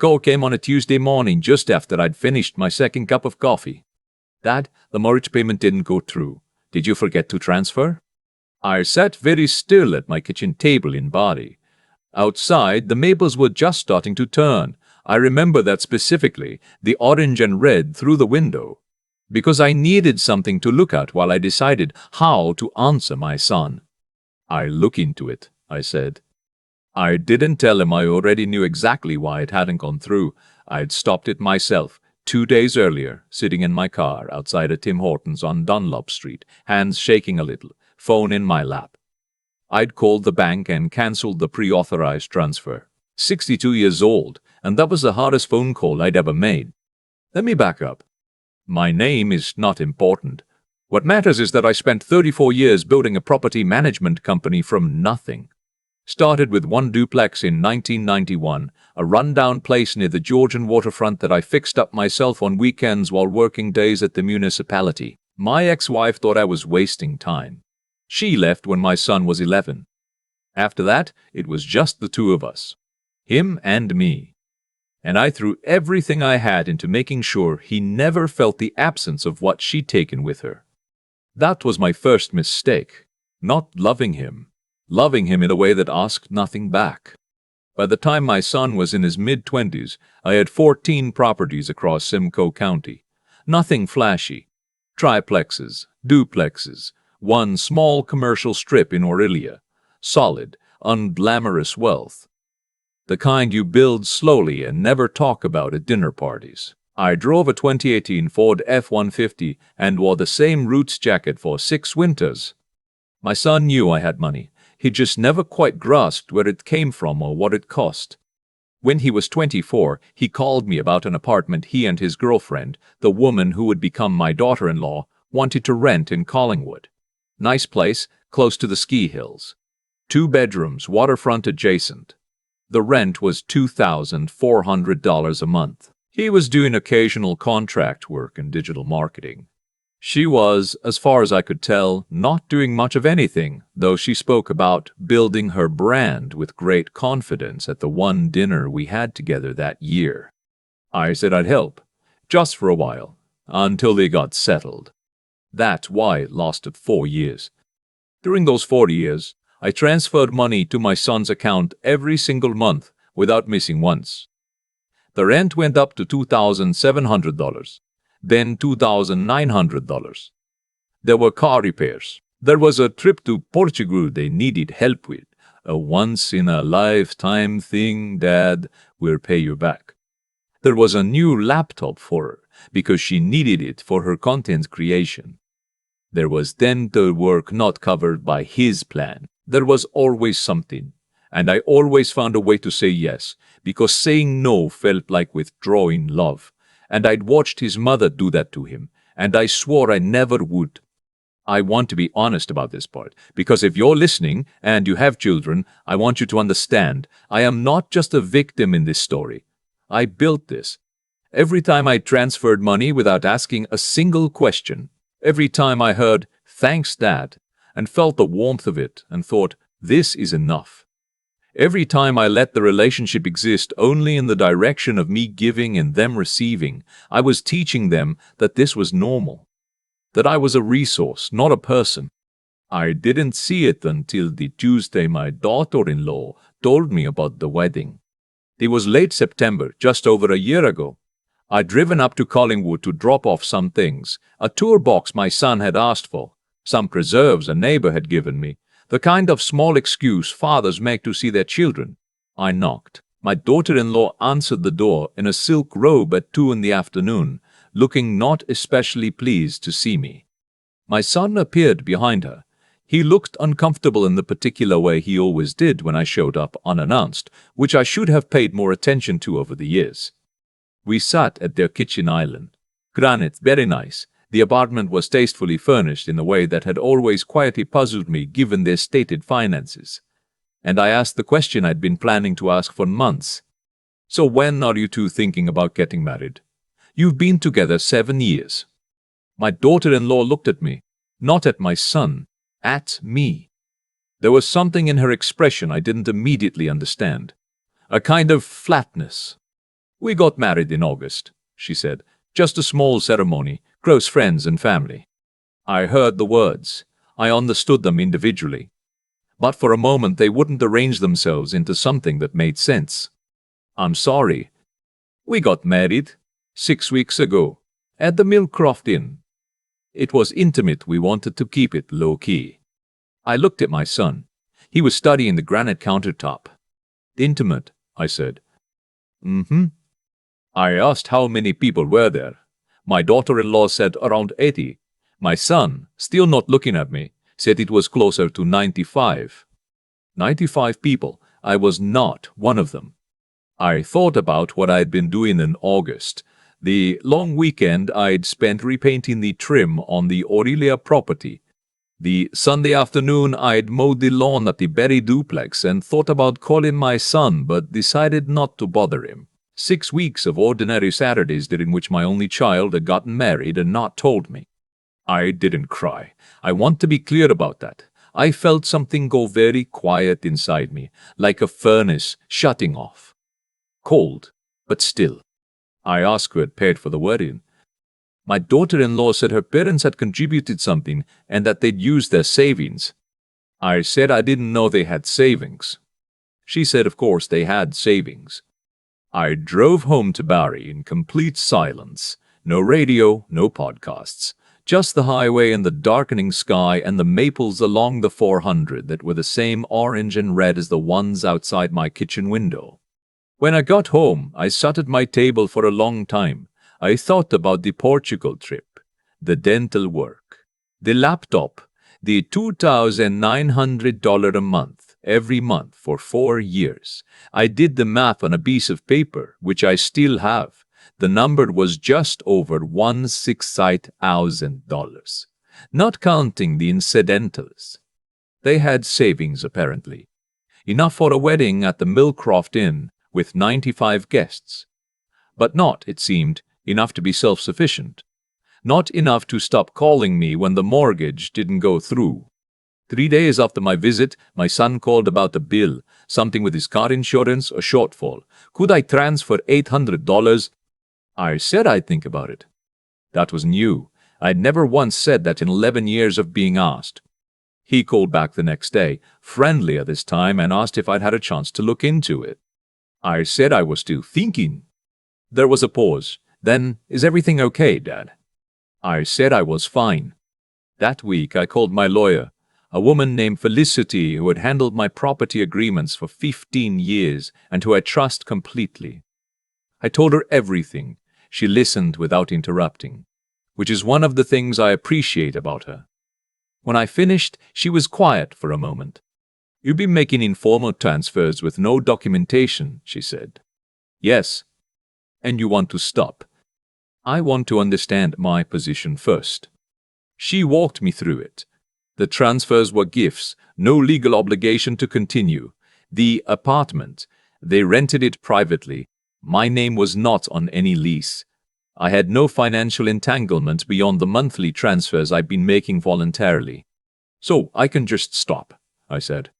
Call came on a Tuesday morning just after I'd finished my second cup of coffee. Dad, the mortgage payment didn't go through. Did you forget to transfer? I sat very still at my kitchen table in Bari. Outside, the maples were just starting to turn. I remember that specifically, the orange and red through the window, because I needed something to look at while I decided how to answer my son. I'll look into it, I said. I didn't tell him I already knew exactly why it hadn't gone through. I'd stopped it myself 2 days earlier, sitting in my car outside a Tim Hortons on Dunlop Street, hands shaking a little, phone in my lap. I'd called the bank and cancelled the pre-authorized transfer. 62 years old, and that was the hardest phone call I'd ever made. Let me back up. My name is not important. What matters is that I spent 34 years building a property management company from nothing. Started with one duplex in 1991, a rundown place near the Georgian waterfront that I fixed up myself on weekends while working days at the municipality. My ex-wife thought I was wasting time. She left when my son was 11. After that, it was just the two of us, him and me. And I threw everything I had into making sure he never felt the absence of what she'd taken with her. That was my first mistake, not loving him in a way that asked nothing back. By the time my son was in his mid-20s, I had 14 properties across Simcoe County. Nothing flashy. Triplexes, duplexes, one small commercial strip in Aurelia. Solid, unglamorous wealth. The kind you build slowly and never talk about at dinner parties. I drove a 2018 Ford F-150 and wore the same Roots jacket for 6 winters. My son knew I had money. He just never quite grasped where it came from or what it cost. When he was 24, he called me about an apartment he and his girlfriend, the woman who would become my daughter-in-law, wanted to rent in Collingwood. Nice place, close to the ski hills. 2 bedrooms, waterfront adjacent. The rent was $2,400 a month. He was doing occasional contract work and digital marketing. She was, as far as I could tell, not doing much of anything, though she spoke about building her brand with great confidence at the one dinner we had together that year. I said I'd help, just for a while, until they got settled. That's why it lasted 4 years. During those 4 years, I transferred money to my son's account every single month without missing once. The rent went up to $2,700. Then $2,900. There were car repairs. There was a trip to Portugal they needed help with. A once-in-a-lifetime thing, Dad, we'll pay you back. There was a new laptop for her because she needed it for her content creation. There was dental work not covered by his plan. There was always something, and I always found a way to say yes, because saying no felt like withdrawing love. And I'd watched his mother do that to him, and I swore I never would. I want to be honest about this part, because if you're listening and you have children, I want you to understand I am not just a victim in this story. I built this. Every time I transferred money without asking a single question, every time I heard, "Thanks, Dad," and felt the warmth of it and thought, this is enough. Every time I let the relationship exist only in the direction of me giving and them receiving, I was teaching them that this was normal, that I was a resource, not a person. I didn't see it until the Tuesday my daughter-in-law told me about the wedding. It was late September, just over a year ago. I'd driven up to Collingwood to drop off some things, a tour box my son had asked for, some preserves a neighbor had given me, the kind of small excuse fathers make to see their children. I knocked. My daughter-in-law answered the door in a silk robe at 2 in the afternoon, looking not especially pleased to see me. My son appeared behind her. He looked uncomfortable in the particular way he always did when I showed up unannounced, which I should have paid more attention to over the years. We sat at their kitchen island. Granite, very nice. The apartment was tastefully furnished in a way that had always quietly puzzled me given their stated finances. And I asked the question I'd been planning to ask for months. So when are you two thinking about getting married? You've been together 7 years. My daughter-in-law looked at me, not at my son, at me. There was something in her expression I didn't immediately understand. A kind of flatness. We got married in August, she said. Just a small ceremony, close friends and family. I heard the words. I understood them individually. But for a moment they wouldn't arrange themselves into something that made sense. I'm sorry. We got married 6 weeks ago at the Millcroft Inn. It was intimate. We wanted to keep it low-key. I looked at my son. He was studying the granite countertop. Intimate, I said. Mm-hmm. I asked how many people were there. My daughter-in-law said around 80. My son, still not looking at me, said it was closer to 95. 95 people. I was not one of them. I thought about what I'd been doing in August. The long weekend I'd spent repainting the trim on the Aurelia property. The Sunday afternoon I'd mowed the lawn at the Berry duplex and thought about calling my son but decided not to bother him. 6 weeks of ordinary Saturdays during which my only child had gotten married and not told me. I didn't cry. I want to be clear about that. I felt something go very quiet inside me, like a furnace shutting off. Cold, but still. I asked who had paid for the wedding. My daughter-in-law said her parents had contributed something and that they'd used their savings. I said I didn't know they had savings. She said of course they had savings. I drove home to Barrie in complete silence. No radio, no podcasts. Just the highway and the darkening sky and the maples along the 400 that were the same orange and red as the ones outside my kitchen window. When I got home, I sat at my table for a long time. I thought about the Portugal trip, the dental work, the laptop, the $2,900 a month, every month for 4 years. I did the math on a piece of paper, which I still have. The number was just over $1,600, not counting the incidentals. They had savings, apparently. Enough for a wedding at the Millcroft Inn with 95 guests. But not, it seemed, enough to be self-sufficient. Not enough to stop calling me when the mortgage didn't go through. 3 days after my visit, my son called about a bill, something with his car insurance, a shortfall. Could I transfer $800? I said I'd think about it. That was new. I'd never once said that in 11 years of being asked. He called back the next day, friendlier this time, and asked if I'd had a chance to look into it. I said I was still thinking. There was a pause. Then, is everything okay, Dad? I said I was fine. That week I called my lawyer, a woman named Felicity who had handled my property agreements for 15 years and who I trust completely. I told her everything. She listened without interrupting, which is one of the things I appreciate about her. When I finished, she was quiet for a moment. You've been making informal transfers with no documentation, she said. Yes. And you want to stop? I want to understand my position first. She walked me through it. The transfers were gifts, no legal obligation to continue. The apartment, they rented it privately. My name was not on any lease. I had no financial entanglement beyond the monthly transfers I'd been making voluntarily. So I can just stop, I said.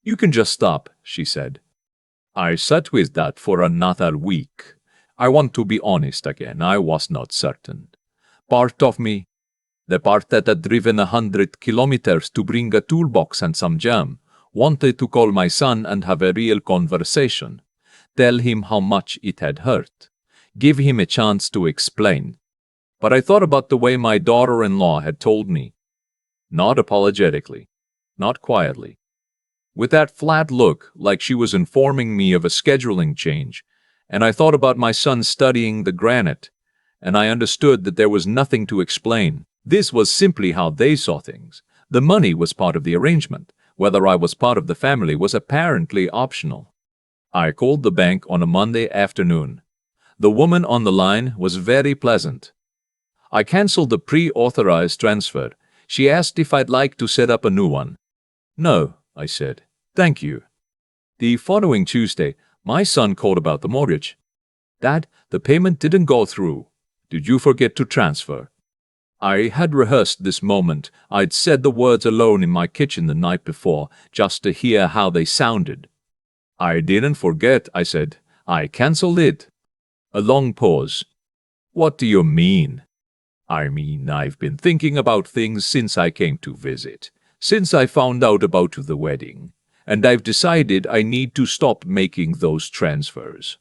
You can just stop, she said. I sat with that for another week. I want to be honest again, I was not certain. Part of me, the part that had driven 100 kilometers to bring a toolbox and some jam, wanted to call my son and have a real conversation. Tell him how much it had hurt. Give him a chance to explain. But I thought about the way my daughter-in-law had told me. Not apologetically, not quietly. With that flat look, like she was informing me of a scheduling change, and I thought about my son studying the granite, and I understood that there was nothing to explain. This was simply how they saw things. The money was part of the arrangement. Whether I was part of the family was apparently optional. I called the bank on a Monday afternoon. The woman on the line was very pleasant. I canceled the pre-authorized transfer. She asked if I'd like to set up a new one. No, I said. Thank you. The following Tuesday, my son called about the mortgage. Dad, the payment didn't go through. Did you forget to transfer? I had rehearsed this moment. I'd said the words alone in my kitchen the night before, just to hear how they sounded. I didn't forget, I said. I canceled it. A long pause. What do you mean? I mean, I've been thinking about things since I came to visit, since I found out about the wedding, and I've decided I need to stop making those transfers.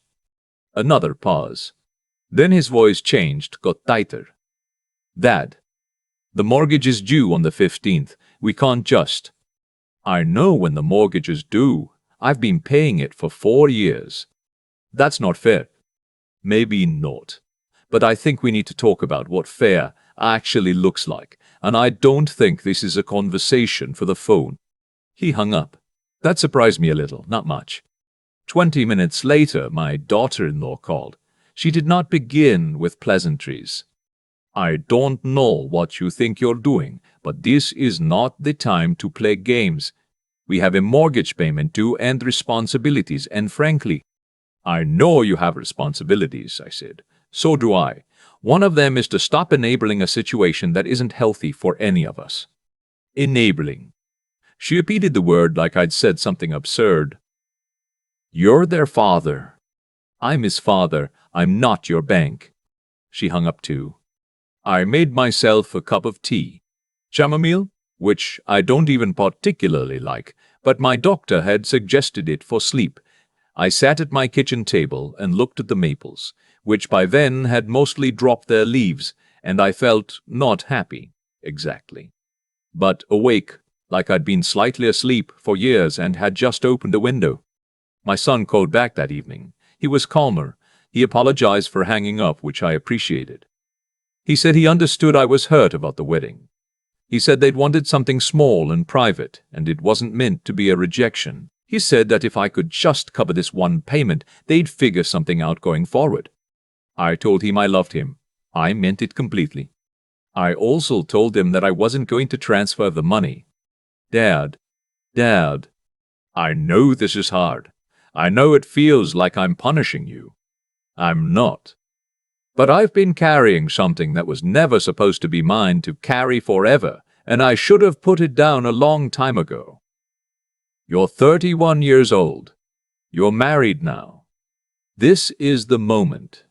Another pause. Then his voice changed, got tighter. Dad, the mortgage is due on the 15th. We can't just. I know when the mortgage is due. I've been paying it for 4 years. That's not fair. Maybe not. But I think we need to talk about what fair actually looks like, and I don't think this is a conversation for the phone. He hung up. That surprised me a little, not much. 20 minutes later, my daughter-in-law called. She did not begin with pleasantries. I don't know what you think you're doing, but this is not the time to play games. We have a mortgage payment due and responsibilities, and frankly, I know you have responsibilities, I said. So do I. One of them is to stop enabling a situation that isn't healthy for any of us. Enabling. She repeated the word like I'd said something absurd. You're their father. I'm his father. I'm not your bank. She hung up too. I made myself a cup of tea. Chamomile, which I don't even particularly like, but my doctor had suggested it for sleep. I sat at my kitchen table and looked at the maples, which by then had mostly dropped their leaves, and I felt not happy, exactly, but awake, like I'd been slightly asleep for years and had just opened a window. My son called back that evening. He was calmer. He apologized for hanging up, which I appreciated. He said he understood I was hurt about the wedding. He said they'd wanted something small and private, and it wasn't meant to be a rejection. He said that if I could just cover this one payment, they'd figure something out going forward. I told him I loved him. I meant it completely. I also told him that I wasn't going to transfer the money. Dad, I know this is hard. I know it feels like I'm punishing you. I'm not. But I've been carrying something that was never supposed to be mine to carry forever, and I should have put it down a long time ago. You're 31 years old. You're married now. This is the moment.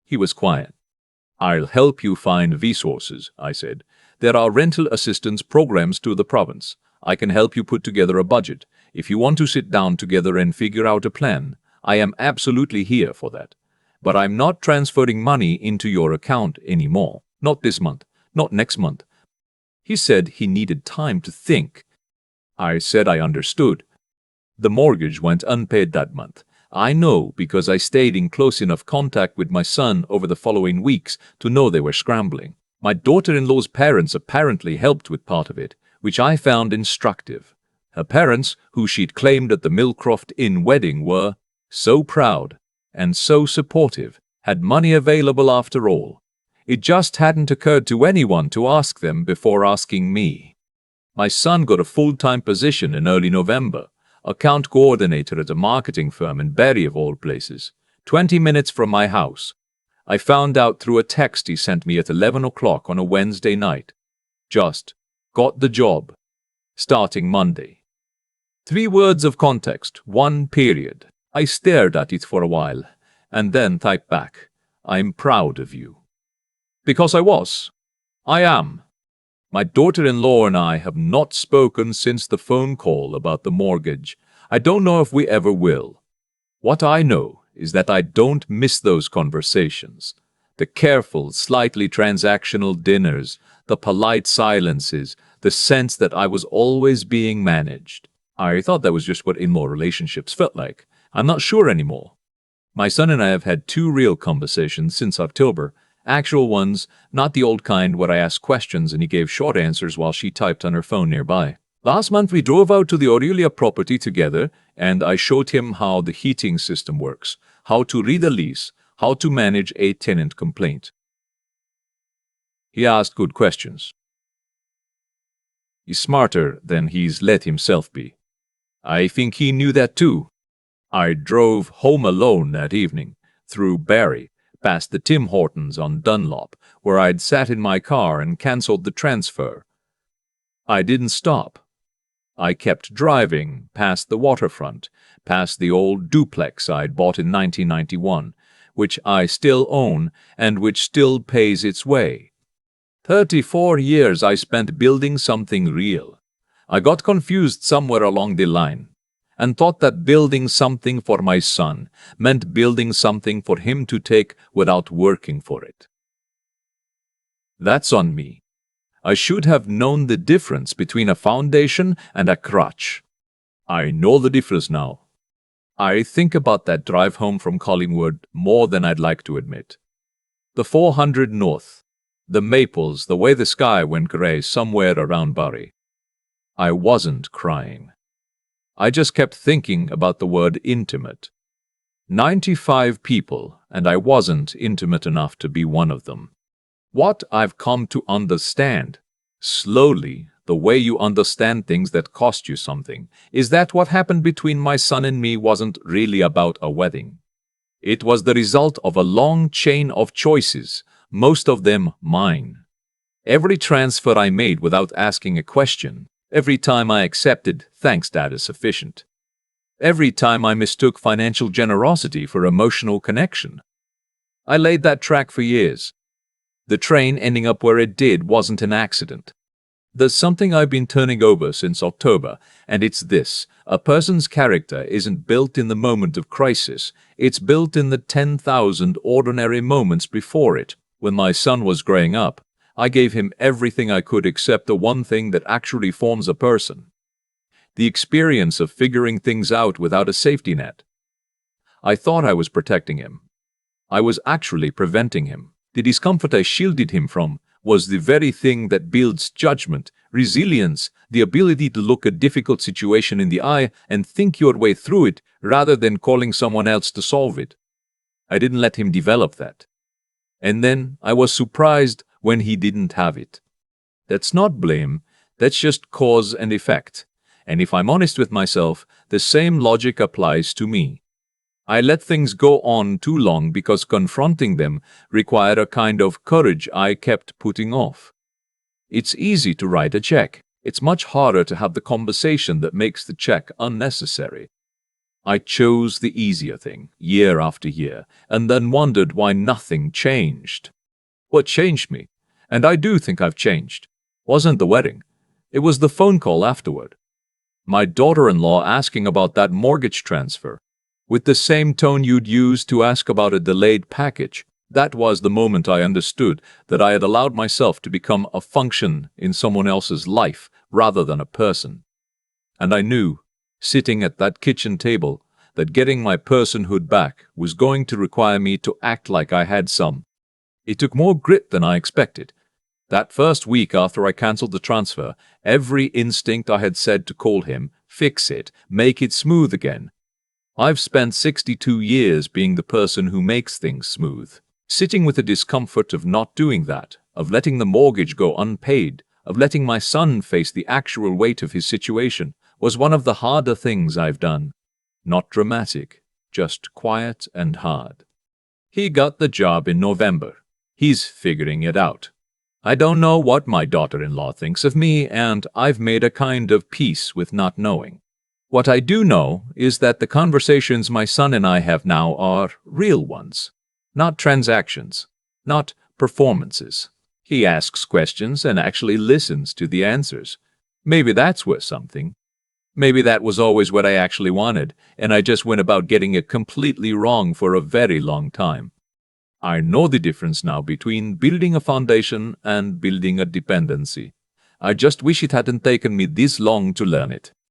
He was quiet. I'll help you find resources, I said. There are rental assistance programs to the province. I can help you put together a budget. If you want to sit down together and figure out a plan, I am absolutely here for that. But I'm not transferring money into your account anymore. Not this month. Not next month. He said he needed time to think. I said I understood. The mortgage went unpaid that month. I know because I stayed in close enough contact with my son over the following weeks to know they were scrambling. My daughter-in-law's parents apparently helped with part of it, which I found instructive. Her parents, who she'd claimed at the Millcroft Inn wedding, were so proud and so supportive, had money available after all. It just hadn't occurred to anyone to ask them before asking me. My son got a full-time position in early November, account coordinator at a marketing firm in Barrie of all places, 20 minutes from my house. I found out through a text he sent me at 11 o'clock on a Wednesday night. Just got the job. Starting Monday. 3 words of context, 1 period. I stared at it for a while, and then typed back, I'm proud of you. Because I was. I am. My daughter-in-law and I have not spoken since the phone call about the mortgage. I don't know if we ever will. What I know is that I don't miss those conversations. The careful, slightly transactional dinners, the polite silences, the sense that I was always being managed. I thought that was just what in-law relationships felt like. I'm not sure anymore. My son and I have had 2 real conversations since October. Actual ones, not the old kind where I asked questions and he gave short answers while she typed on her phone nearby. Last month we drove out to the Aurelia property together and I showed him how the heating system works, how to read a lease, how to manage a tenant complaint. He asked good questions. He's smarter than he's let himself be. I think he knew that too. I drove home alone that evening, through Barrie, past the Tim Hortons on Dunlop, where I'd sat in my car and cancelled the transfer. I didn't stop. I kept driving past the waterfront, past the old duplex I'd bought in 1991, which I still own and which still pays its way. 34 years I spent building something real. I got confused somewhere along the line and thought that building something for my son meant building something for him to take without working for it. That's on me. I should have known the difference between a foundation and a crutch. I know the difference now. I think about that drive home from Collingwood more than I'd like to admit. The 400 North, the maples, the way the sky went grey somewhere around Bury. I wasn't crying. I just kept thinking about the word intimate. 95 people, and I wasn't intimate enough to be one of them. What I've come to understand, slowly, the way you understand things that cost you something, is that what happened between my son and me wasn't really about a wedding. It was the result of a long chain of choices, most of them mine. Every transfer I made without asking a question, every time I accepted, "Thanks, Dad," is sufficient. Every time I mistook financial generosity for emotional connection. I laid that track for years. The train ending up where it did wasn't an accident. There's something I've been turning over since October, and it's this: a person's character isn't built in the moment of crisis, it's built in the 10,000 ordinary moments before it. When my son was growing up, I gave him everything I could except the one thing that actually forms a person. The experience of figuring things out without a safety net. I thought I was protecting him. I was actually preventing him. The discomfort I shielded him from was the very thing that builds judgment, resilience, the ability to look a difficult situation in the eye and think your way through it rather than calling someone else to solve it. I didn't let him develop that. And then I was surprised when he didn't have it. That's not blame, that's just cause and effect. And if I'm honest with myself, the same logic applies to me. I let things go on too long because confronting them required a kind of courage I kept putting off. It's easy to write a check. It's much harder to have the conversation that makes the check unnecessary. I chose the easier thing, year after year, and then wondered why nothing changed. What changed me, and I do think I've changed, wasn't the wedding. It was the phone call afterward. My daughter-in-law asking about that mortgage transfer. With the same tone you'd use to ask about a delayed package. That was the moment I understood that I had allowed myself to become a function in someone else's life rather than a person. And I knew, sitting at that kitchen table, that getting my personhood back was going to require me to act like I had some. It took more grit than I expected. That first week after I cancelled the transfer, every instinct I had said to call him, fix it, make it smooth again. I've spent 62 years being the person who makes things smooth. Sitting with the discomfort of not doing that, of letting the mortgage go unpaid, of letting my son face the actual weight of his situation, was one of the harder things I've done. Not dramatic, just quiet and hard. He got the job in November. He's figuring it out. I don't know what my daughter-in-law thinks of me, and I've made a kind of peace with not knowing. What I do know is that the conversations my son and I have now are real ones, not transactions, not performances. He asks questions and actually listens to the answers. Maybe that's worth something. Maybe that was always what I actually wanted, and I just went about getting it completely wrong for a very long time. I know the difference now between building a foundation and building a dependency. I just wish it hadn't taken me this long to learn it.